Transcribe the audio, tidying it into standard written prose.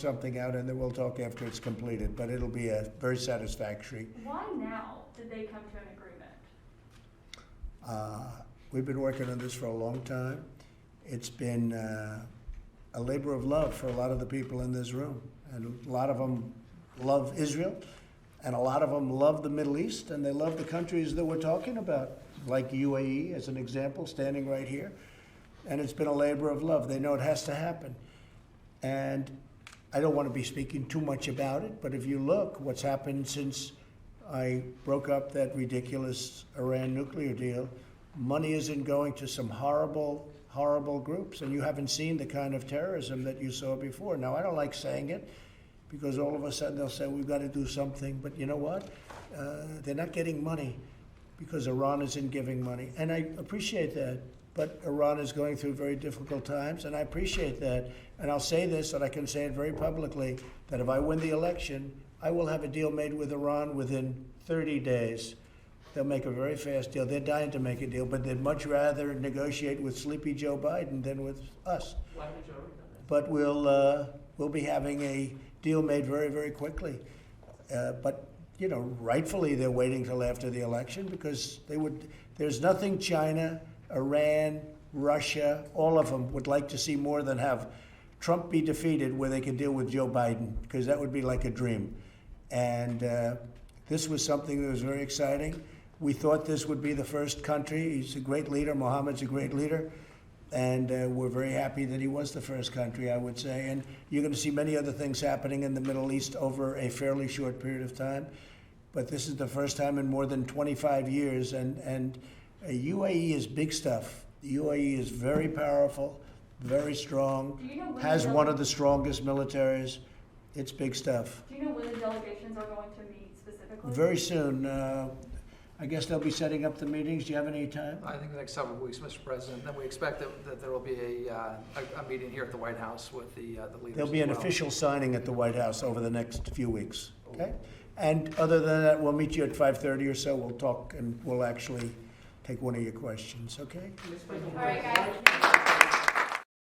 something out, and then we'll talk after it's completed, but it'll be a very satisfactory. Why now did they come to an agreement? We've been working on this for a long time. It's been a labor of love for a lot of the people in this room, and a lot of them love Israel, and a lot of them love the Middle East, and they love the countries that we're talking about, like UAE as an example, standing right here. And it's been a labor of love. They know it has to happen. And I don't want to be speaking too much about it, but if you look what's happened since I broke up that ridiculous Iran nuclear deal, money isn't going to some horrible, horrible groups, and you haven't seen the kind of terrorism that you saw before. Now, I don't like saying it, because all of a sudden they'll say, we've got to do something, but you know what? They're not getting money because Iran isn't giving money, and I appreciate that. But Iran is going through very difficult times, and I appreciate that. And I'll say this, and I can say it very publicly, that if I win the election, I will have a deal made with Iran within 30 days. They'll make a very fast deal. They're dying to make a deal, but they'd much rather negotiate with sleepy Joe Biden than with us. Why did you already done that? But we'll be having a deal made very, very quickly. But you know, rightfully they're waiting till after the election, because there's nothing China, Iran, Russia, all of them would like to see more than have Trump be defeated where they can deal with Joe Biden, because that would be like a dream. And this was something that was very exciting. We thought this would be the first country. He's a great leader. Mohammed's a great leader. And we're very happy that he was the first country, I would say. And you're going to see many other things happening in the Middle East over a fairly short period of time. But this is the first time in more than 25 years. And UAE is big stuff. The UAE is very powerful, very strong, Do you know when has the one of the strongest militaries. It's big stuff. Do you know when the delegations are going to meet specifically? Very soon. I guess they'll be setting up the meetings. Do you have any time? I think the next several weeks, Mr. President. Then we expect that there will be a meeting here at the White House with the leaders. There'll be an as well. official signing at the White House over the next few weeks, okay? And other than that, we'll meet you at 5:30 or so. We'll talk, and we'll actually take one of your questions, okay? All right, guys.